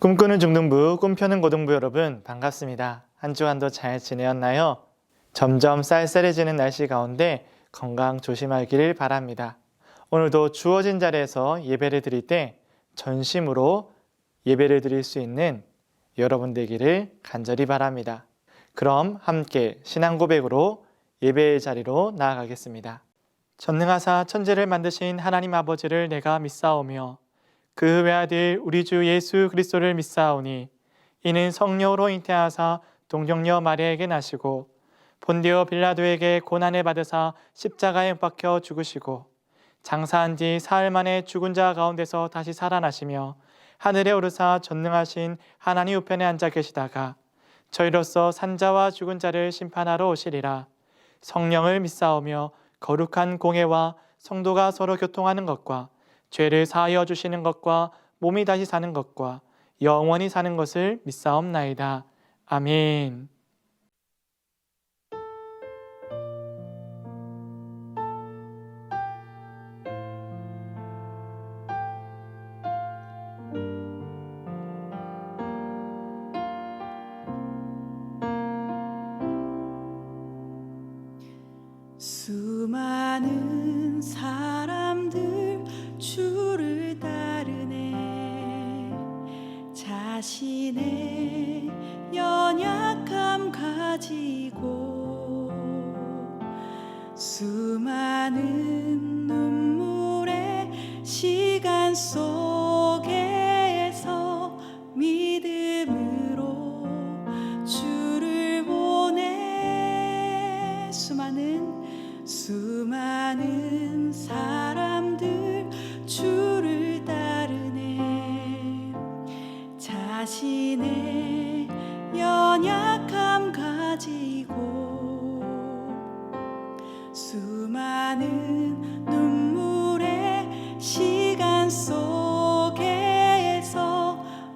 꿈꾸는 중등부, 꿈펴는 고등부 여러분 반갑습니다. 한 주간도 잘 지내었나요? 점점 쌀쌀해지는 날씨 가운데 건강 조심하기를 바랍니다. 오늘도 주어진 자리에서 예배를 드릴 때 전심으로 예배를 드릴 수 있는 여러분 되기를 간절히 바랍니다. 그럼 함께 신앙 고백으로 예배의 자리로 나아가겠습니다. 전능하사 천지를 만드신 하나님 아버지를 내가 믿사오며 그 외아들 우리 주 예수 그리스도를 믿사오니 이는 성령으로 잉태하사 동정녀 마리아에게 나시고 본디오 빌라도에게 고난을 받으사 십자가에 못 박혀 죽으시고 장사한 뒤 사흘 만에 죽은 자 가운데서 다시 살아나시며 하늘에 오르사 전능하신 하나님 우편에 앉아 계시다가 저희로서 산자와 죽은 자를 심판하러 오시리라. 성령을 믿사오며 거룩한 공회와 성도가 서로 교통하는 것과 죄를 사하여 주시는 것과 몸이 다시 사는 것과 영원히 사는 것을 믿사옵나이다. 아멘. 수많은 사람들 주를 따르네. 자신의 연약함 가지고 수많은 눈물의 시간 속에서 믿음으로 주를 보내. 수많은 사람들 주를 따르네. 자신의 연약함 가지고 수많은 눈물의 시간 속에서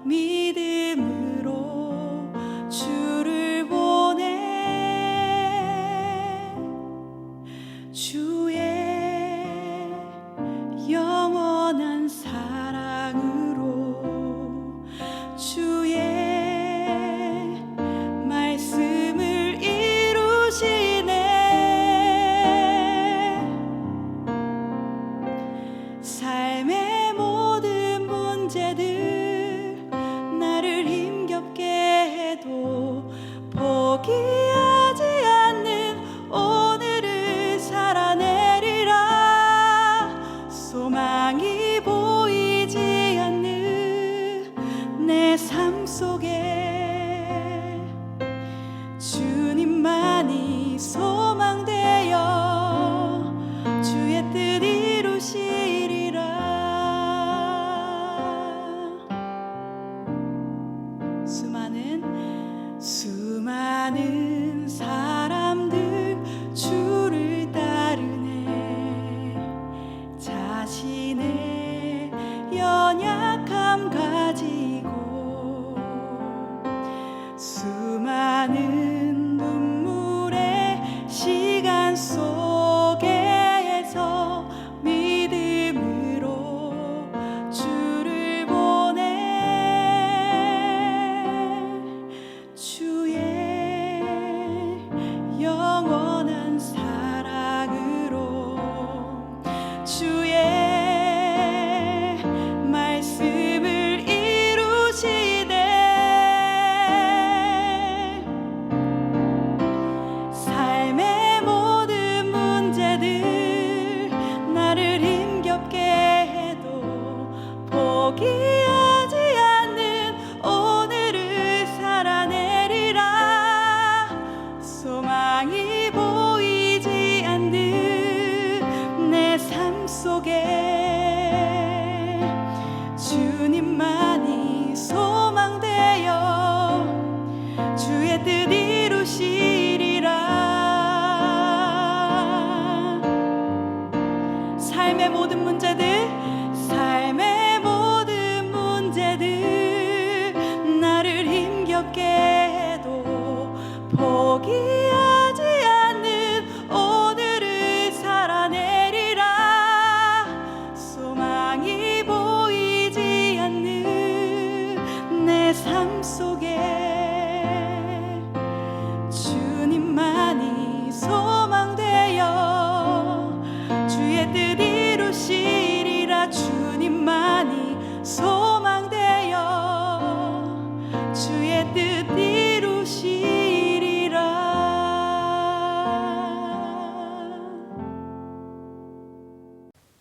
믿음으로 주를 보내. 주의 영원한 사랑으로 주의 말씀을 이루시네. 삶의 모든 문제들 나를 힘겹게 해도 포기하지 않는 오늘을 살아내리라. 소망이 보이지 않는 내 삶 속에 주님만이 소망되어 주의 뜻 이루시리라. 수많은 사람들 주를 따르네. 자신의 연약함 가지고 수많은 눈물의 시간 속에서 믿음으로 주를 보내. 주의 영원한 사랑으로 주의 말씀을 이루시네. 삶의 모든 문제들 나를 힘겹게 해도 포기하지 않는 오늘을 살아내리라. 소망이 보이지 않는 내 삶 속에 주님만이 소망되어 주의 뜻 이루시리라. 삶의 모든 문제들 나를 힘겹게 해도 포기하지 않는 오늘을 살아내리라. 소망이 보이지 않는 내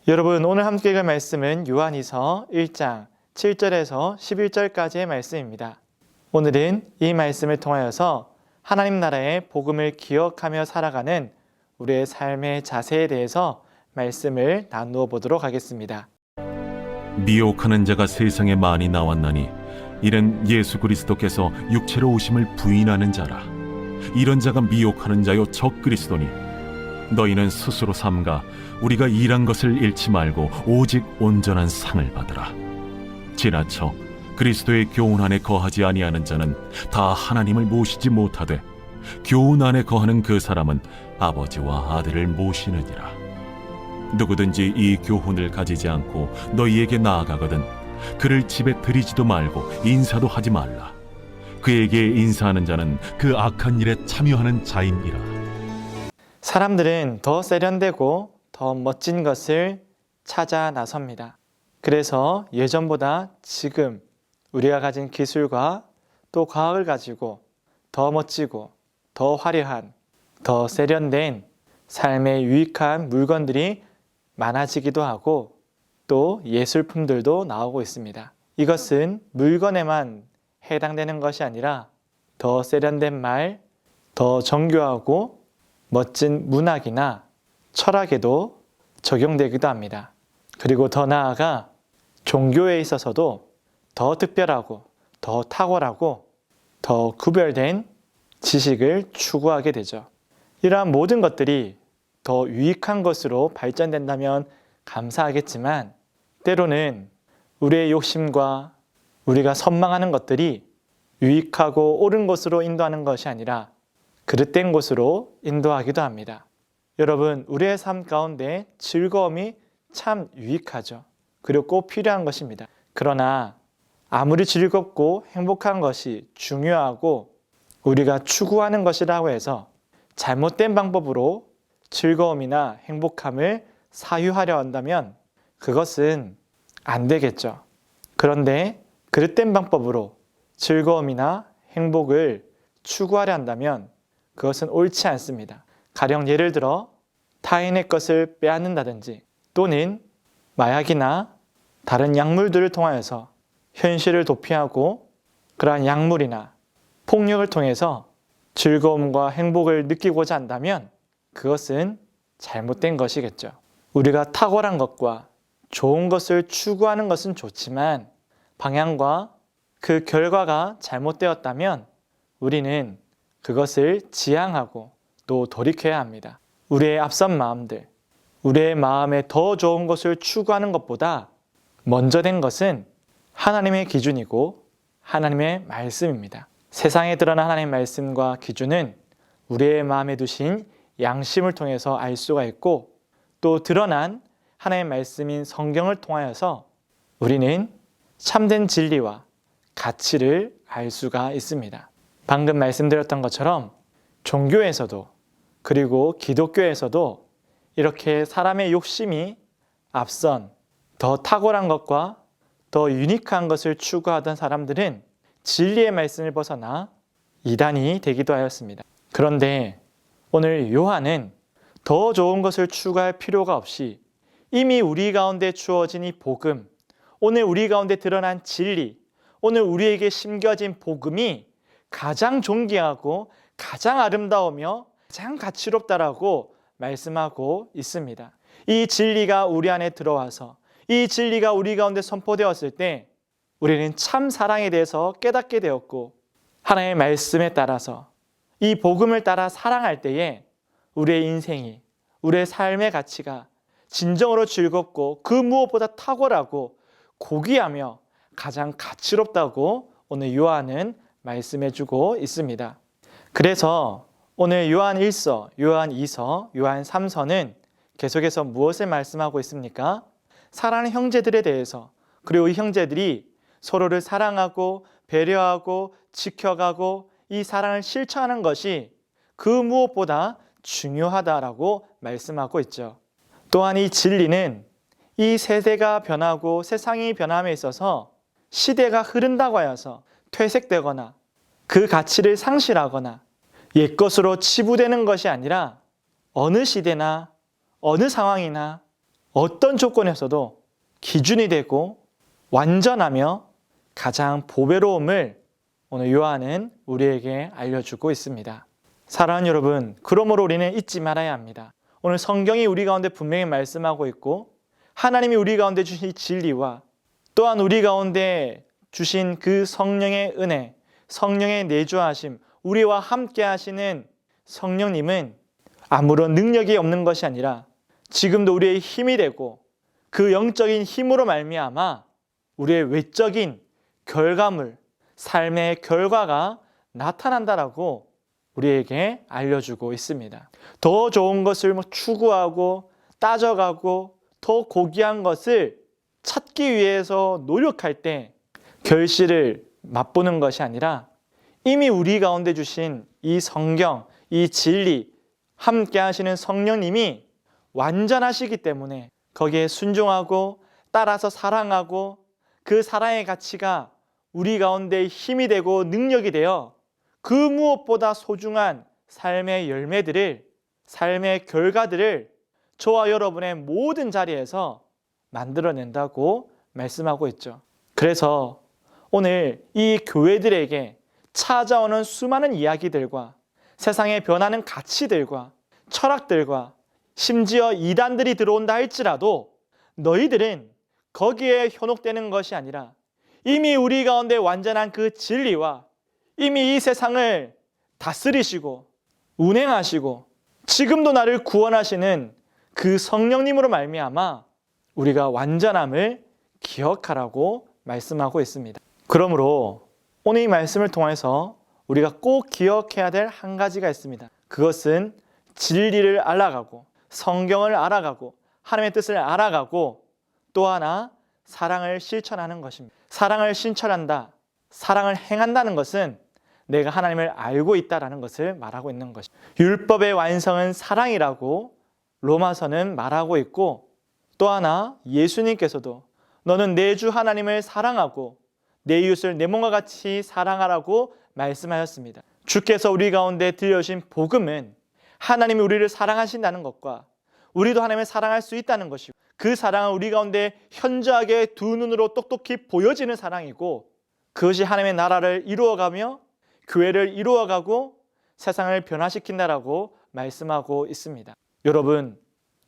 여러분, 오늘 함께 읽을 말씀은 요한이서 1장 7절에서 11절까지의 말씀입니다. 오늘은 이 말씀을 통하여서 하나님 나라의 복음을 기억하며 살아가는 우리의 삶의 자세에 대해서 말씀을 나누어 보도록 하겠습니다. 미혹하는 자가 세상에 많이 나왔나니 이는 예수 그리스도께서 육체로 오심을 부인하는 자라. 이런 자가 미혹하는 자요 적 그리스도니 너희는 스스로 삼가 우리가 일한 것을 잃지 말고 오직 온전한 상을 받으라. 지나쳐 그리스도의 교훈 안에 거하지 아니하는 자는 다 하나님을 모시지 못하되 교훈 안에 거하는 그 사람은 아버지와 아들을 모시느니라. 누구든지 이 교훈을 가지지 않고 너희에게 나아가거든 그를 집에 들이지도 말고 인사도 하지 말라. 그에게 인사하는 자는 그 악한 일에 참여하는 자이니라. 사람들은 더 세련되고 더 멋진 것을 찾아 나섭니다. 그래서 예전보다 지금 우리가 가진 기술과 또 과학을 가지고 더 멋지고 더 화려한, 더 세련된 삶에 유익한 물건들이 많아지기도 하고 또 예술품들도 나오고 있습니다. 이것은 물건에만 해당되는 것이 아니라 더 세련된 말, 더 정교하고 멋진 문학이나 철학에도 적용되기도 합니다. 그리고 더 나아가 종교에 있어서도 더 특별하고 더 탁월하고 더 구별된 지식을 추구하게 되죠. 이러한 모든 것들이 더 유익한 것으로 발전된다면 감사하겠지만 때로는 우리의 욕심과 우리가 선망하는 것들이 유익하고 옳은 곳으로 인도하는 것이 아니라 그릇된 곳으로 인도하기도 합니다. 여러분, 우리의 삶 가운데 즐거움이 참 유익하죠. 그리고 꼭 필요한 것입니다. 그러나 아무리 즐겁고 행복한 것이 중요하고 우리가 추구하는 것이라고 해서 잘못된 방법으로 즐거움이나 행복함을 사유하려 한다면 그것은 안 되겠죠. 그런데 그릇된 방법으로 즐거움이나 행복을 추구하려 한다면 그것은 옳지 않습니다. 가령 예를 들어 타인의 것을 빼앗는다든지 또는 마약이나 다른 약물들을 통하여서 현실을 도피하고 그러한 약물이나 폭력을 통해서 즐거움과 행복을 느끼고자 한다면 그것은 잘못된 것이겠죠. 우리가 탁월한 것과 좋은 것을 추구하는 것은 좋지만 방향과 그 결과가 잘못되었다면 우리는 그것을 지양하고 또 돌이켜야 합니다. 우리의 앞선 마음들, 우리의 마음에 더 좋은 것을 추구하는 것보다 먼저 된 것은 하나님의 기준이고 하나님의 말씀입니다. 세상에 드러난 하나님의 말씀과 기준은 우리의 마음에 두신 양심을 통해서 알 수가 있고 또 드러난 하나님의 말씀인 성경을 통하여서 우리는 참된 진리와 가치를 알 수가 있습니다. 방금 말씀드렸던 것처럼 종교에서도 그리고 기독교에서도 이렇게 사람의 욕심이 앞선 더 탁월한 것과 더 유니크한 것을 추구하던 사람들은 진리의 말씀을 벗어나 이단이 되기도 하였습니다. 그런데 오늘 요한은 더 좋은 것을 추구할 필요가 없이 이미 우리 가운데 주어진 이 복음, 오늘 우리 가운데 드러난 진리, 오늘 우리에게 심겨진 복음이 가장 존귀하고 가장 아름다우며 가장 가치롭다라고 말씀하고 있습니다. 이 진리가 우리 안에 들어와서 이 진리가 우리 가운데 선포되었을 때 우리는 참 사랑에 대해서 깨닫게 되었고 하나님의 말씀에 따라서 이 복음을 따라 사랑할 때에 우리의 인생이, 우리의 삶의 가치가 진정으로 즐겁고 그 무엇보다 탁월하고 고귀하며 가장 가치롭다고 오늘 요한은 말씀해주고 있습니다. 그래서 오늘 요한 1서, 요한 2서, 요한 3서는 계속해서 무엇을 말씀하고 있습니까? 사랑하는 형제들에 대해서, 그리고 이 형제들이 서로를 사랑하고 배려하고 지켜가고 이 사랑을 실천하는 것이 그 무엇보다 중요하다라고 말씀하고 있죠. 또한 이 진리는 이 세대가 변하고 세상이 변함에 있어서 시대가 흐른다고 하여서 퇴색되거나 그 가치를 상실하거나 옛것으로 치부되는 것이 아니라 어느 시대나 어느 상황이나 어떤 조건에서도 기준이 되고 완전하며 가장 보배로움을 오늘 요한은 우리에게 알려주고 있습니다. 사랑하는 여러분, 그러므로 우리는 잊지 말아야 합니다. 오늘 성경이 우리 가운데 분명히 말씀하고 있고 하나님이 우리 가운데 주신 이 진리와 또한 우리 가운데 주신 그 성령의 은혜, 성령의 내주하심, 우리와 함께 하시는 성령님은 아무런 능력이 없는 것이 아니라 지금도 우리의 힘이 되고 그 영적인 힘으로 말미암아 우리의 외적인 결과물, 삶의 결과가 나타난다라고 우리에게 알려주고 있습니다. 더 좋은 것을 추구하고 따져가고 더 고귀한 것을 찾기 위해서 노력할 때 결실을 맛보는 것이 아니라 이미 우리 가운데 주신 이 성경, 이 진리, 함께 하시는 성령님이 완전하시기 때문에 거기에 순종하고 따라서 사랑하고 그 사랑의 가치가 우리 가운데 힘이 되고 능력이 되어 그 무엇보다 소중한 삶의 열매들을, 삶의 결과들을 저와 여러분의 모든 자리에서 만들어낸다고 말씀하고 있죠. 그래서 오늘 이 교회들에게 찾아오는 수많은 이야기들과 세상에 변하는 가치들과 철학들과 심지어 이단들이 들어온다 할지라도 너희들은 거기에 현혹되는 것이 아니라 이미 우리 가운데 완전한 그 진리와 이미 이 세상을 다스리시고 운행하시고 지금도 나를 구원하시는 그 성령님으로 말미암아 우리가 완전함을 기억하라고 말씀하고 있습니다. 그러므로 오늘 이 말씀을 통해서 우리가 꼭 기억해야 될 한 가지가 있습니다. 그것은 진리를 알아가고 성경을 알아가고 하나님의 뜻을 알아가고 또 하나 사랑을 실천하는 것입니다. 사랑을 실천한다, 사랑을 행한다는 것은 내가 하나님을 알고 있다라는 것을 말하고 있는 것입니다. 율법의 완성은 사랑이라고 로마서는 말하고 있고 또 하나 예수님께서도 너는 내 주 하나님을 사랑하고 내 이웃을 내 몸과 같이 사랑하라고 말씀하셨습니다. 주께서 우리 가운데 들려주신 복음은 하나님이 우리를 사랑하신다는 것과 우리도 하나님을 사랑할 수 있다는 것이고 그 사랑은 우리 가운데 현저하게 두 눈으로 똑똑히 보여지는 사랑이고 그것이 하나님의 나라를 이루어가며 교회를 이루어가고 세상을 변화시킨다라고 말씀하고 있습니다. 여러분,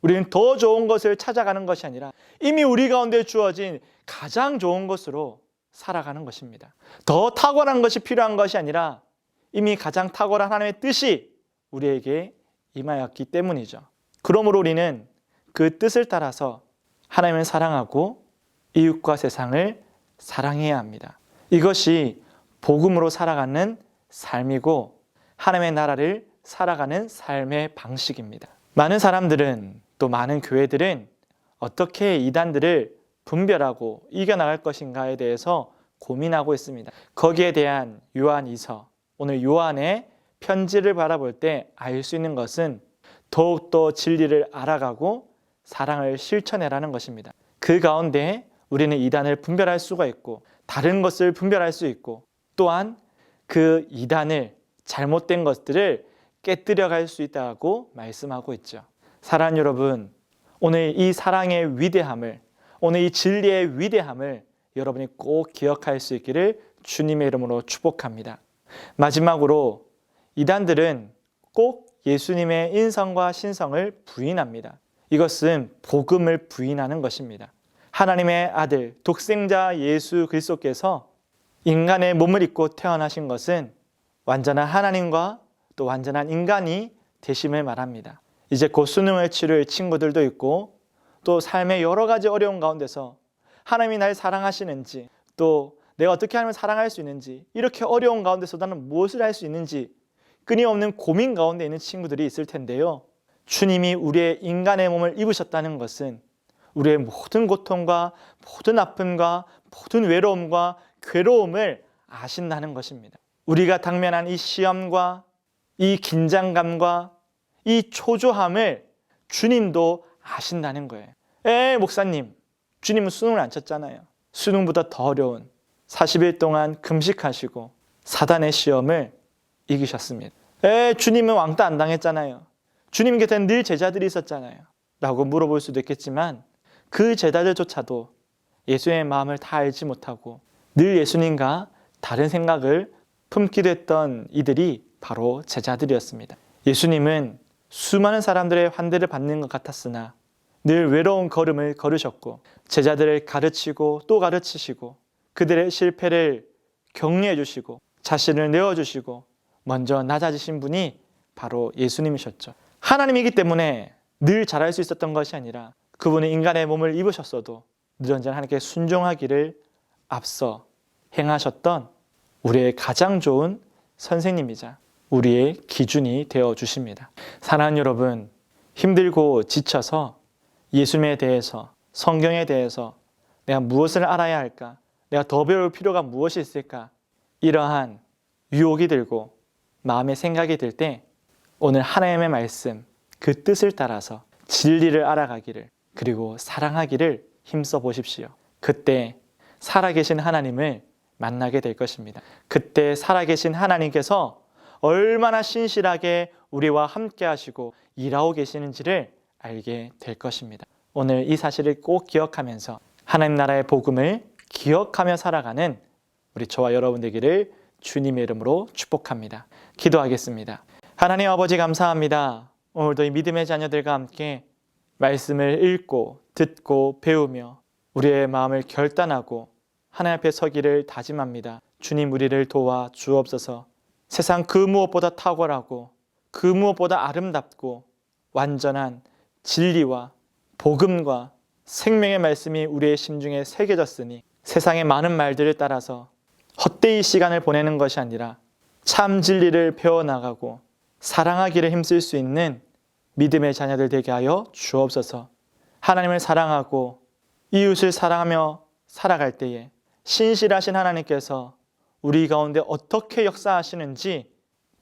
우리는 더 좋은 것을 찾아가는 것이 아니라 이미 우리 가운데 주어진 가장 좋은 것으로 살아가는 것입니다. 더 탁월한 것이 필요한 것이 아니라 이미 가장 탁월한 하나님의 뜻이 우리에게 임하였기 때문이죠. 그러므로 우리는 그 뜻을 따라서 하나님을 사랑하고 이웃과 세상을 사랑해야 합니다. 이것이 복음으로 살아가는 삶이고 하나님의 나라를 살아가는 삶의 방식입니다. 많은 사람들은 또 많은 교회들은 어떻게 이단들을 분별하고 이겨나갈 것인가에 대해서 고민하고 있습니다. 거기에 대한 요한이서, 오늘 요한의 편지를 바라볼 때 알 수 있는 것은 더욱더 진리를 알아가고 사랑을 실천해라는 것입니다. 그 가운데 우리는 이단을 분별할 수가 있고 다른 것을 분별할 수 있고 또한 그 이단을 잘못된 것들을 깨뜨려 갈 수 있다고 말씀하고 있죠. 사랑하는 여러분, 오늘 이 사랑의 위대함을, 오늘 이 진리의 위대함을 여러분이 꼭 기억할 수 있기를 주님의 이름으로 축복합니다. 마지막으로 이단들은 꼭 예수님의 인성과 신성을 부인합니다. 이것은 복음을 부인하는 것입니다. 하나님의 아들, 독생자 예수 그리스도께서 인간의 몸을 입고 태어나신 것은 완전한 하나님과 또 완전한 인간이 되심을 말합니다. 이제 곧 수능을 치를 친구들도 있고 또 삶의 여러 가지 어려운 가운데서 하나님이 날 사랑하시는지 또 내가 어떻게 하나님을 사랑할 수 있는지 이렇게 어려운 가운데서 나는 무엇을 할 수 있는지 끊임없는 고민 가운데 있는 친구들이 있을 텐데요. 주님이 우리의 인간의 몸을 입으셨다는 것은 우리의 모든 고통과 모든 아픔과 모든 외로움과 괴로움을 아신다는 것입니다. 우리가 당면한 이 시험과 이 긴장감과 이 초조함을 주님도 아신다는 거예요. 목사님, 주님은 수능을 안 쳤잖아요. 수능보다 더 어려운 40일 동안 금식하시고 사단의 시험을 이기셨습니다. 주님은 왕따 안 당했잖아요. 주님 곁에는 늘 제자들이 있었잖아요. 라고 물어볼 수도 있겠지만 그 제자들조차도 예수님의 마음을 다 알지 못하고 늘 예수님과 다른 생각을 품기도 했던 이들이 바로 제자들이었습니다. 예수님은 수많은 사람들의 환대를 받는 것 같았으나 늘 외로운 걸음을 걸으셨고 제자들을 가르치고 또 가르치시고 그들의 실패를 격려해 주시고 자신을 내어주시고 먼저 낮아지신 분이 바로 예수님이셨죠. 하나님이기 때문에 늘 잘할 수 있었던 것이 아니라 그분은 인간의 몸을 입으셨어도 늘 언제나 하나님께 순종하기를 앞서 행하셨던 우리의 가장 좋은 선생님이자 우리의 기준이 되어 주십니다. 사랑하는 여러분, 힘들고 지쳐서 예수님에 대해서, 성경에 대해서 내가 무엇을 알아야 할까? 내가 더 배울 필요가 무엇이 있을까? 이러한 유혹이 들고 마음의 생각이 들 때 오늘 하나님의 말씀, 그 뜻을 따라서 진리를 알아가기를 그리고 사랑하기를 힘써 보십시오. 그때 살아계신 하나님을 만나게 될 것입니다. 그때 살아계신 하나님께서 얼마나 신실하게 우리와 함께 하시고 일하고 계시는지를 알게 될 것입니다. 오늘 이 사실을 꼭 기억하면서 하나님 나라의 복음을 기억하며 살아가는 우리 저와 여러분 되기를 주님의 이름으로 축복합니다. 기도하겠습니다. 하나님 아버지 감사합니다. 오늘도 이 믿음의 자녀들과 함께 말씀을 읽고 듣고 배우며 우리의 마음을 결단하고 하나님 앞에 서기를 다짐합니다. 주님 우리를 도와 주옵소서. 세상 그 무엇보다 탁월하고 그 무엇보다 아름답고 완전한 진리와 복음과 생명의 말씀이 우리의 심중에 새겨졌으니 세상의 많은 말들을 따라서 헛되이 시간을 보내는 것이 아니라 참 진리를 배워나가고 사랑하기를 힘쓸 수 있는 믿음의 자녀들 되게 하여 주옵소서. 하나님을 사랑하고 이웃을 사랑하며 살아갈 때에 신실하신 하나님께서 우리 가운데 어떻게 역사하시는지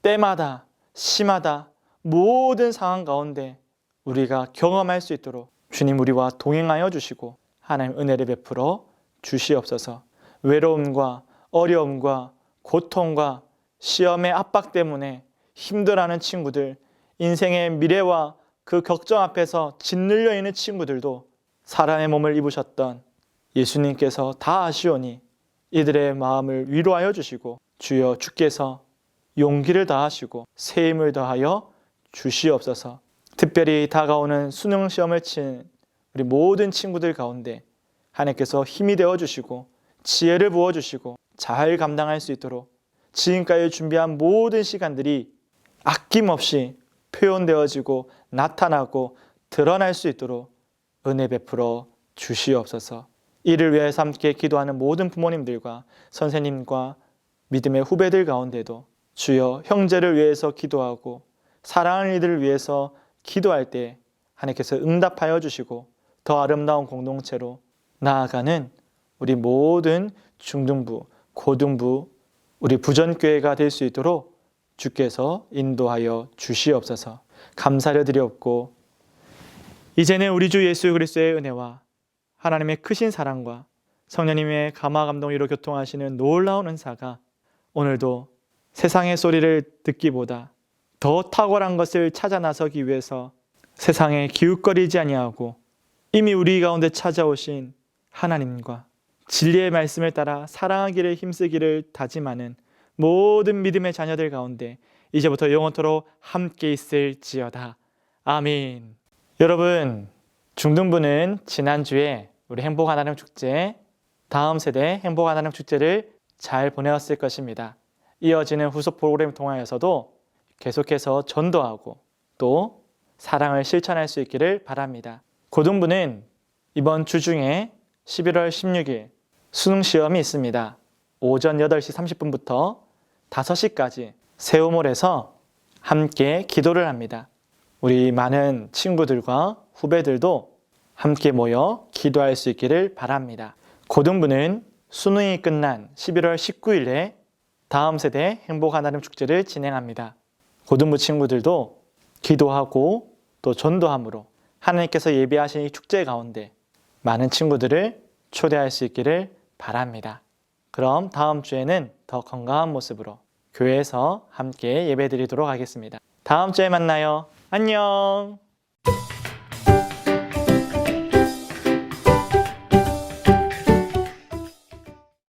때마다 시마다 모든 상황 가운데 우리가 경험할 수 있도록 주님 우리와 동행하여 주시고 하나님 은혜를 베풀어 주시옵소서. 외로움과 어려움과 고통과 시험의 압박 때문에 힘들어하는 친구들, 인생의 미래와 그 걱정 앞에서 짓눌려 있는 친구들도 사람의 몸을 입으셨던 예수님께서 다 아시오니 이들의 마음을 위로하여 주시고 주여 주께서 용기를 다하시고 새 힘을 더하여 주시옵소서. 특별히 다가오는 수능 시험을 친 우리 모든 친구들 가운데 하나님께서 힘이 되어 주시고 지혜를 부어 주시고 잘 감당할 수 있도록 지금까지 준비한 모든 시간들이 아낌없이 표현되어지고 나타나고 드러날 수 있도록 은혜 베풀어 주시옵소서. 이를 위해서 함께 기도하는 모든 부모님들과 선생님과 믿음의 후배들 가운데도 주여 형제를 위해서 기도하고 사랑하는 이들을 위해서 기도할 때 하나님께서 응답하여 주시고 더 아름다운 공동체로 나아가는 우리 모든 중등부, 고등부, 우리 부전교회가 될 수 있도록 주께서 인도하여 주시옵소서. 감사를 드리옵고 이제는 우리 주 예수 그리스도의 은혜와 하나님의 크신 사랑과 성령님의 감화 감동으로 교통하시는 놀라운 은사가 오늘도 세상의 소리를 듣기보다 더 탁월한 것을 찾아 나서기 위해서 세상에 기웃거리지 아니하고 이미 우리 가운데 찾아오신 하나님과 진리의 말씀을 따라 사랑하기를 힘쓰기를 다짐하는 모든 믿음의 자녀들 가운데 이제부터 영원토록 함께 있을지어다. 아멘. 여러분, 중등부는 지난주에 우리 행복하나님 축제, 다음 세대 행복하나님 축제를 잘 보내었을 것입니다. 이어지는 후속 프로그램을 통하여서도 계속해서 전도하고 또 사랑을 실천할 수 있기를 바랍니다. 고등부는 이번 주 중에 11월 16일 수능시험이 있습니다. 오전 8시 30분부터 5시까지 세우몰에서 함께 기도를 합니다. 우리 많은 친구들과 후배들도 함께 모여 기도할 수 있기를 바랍니다. 고등부는 수능이 끝난 11월 19일에 다음 세대 행복하나님 축제를 진행합니다. 고등부 친구들도 기도하고 또 전도함으로 하나님께서 예비하신 이 축제 가운데 많은 친구들을 초대할 수 있기를 바랍니다. 그럼 다음 주에는 더 건강한 모습으로 교회에서 함께 예배드리도록 하겠습니다. 다음 주에 만나요. 안녕.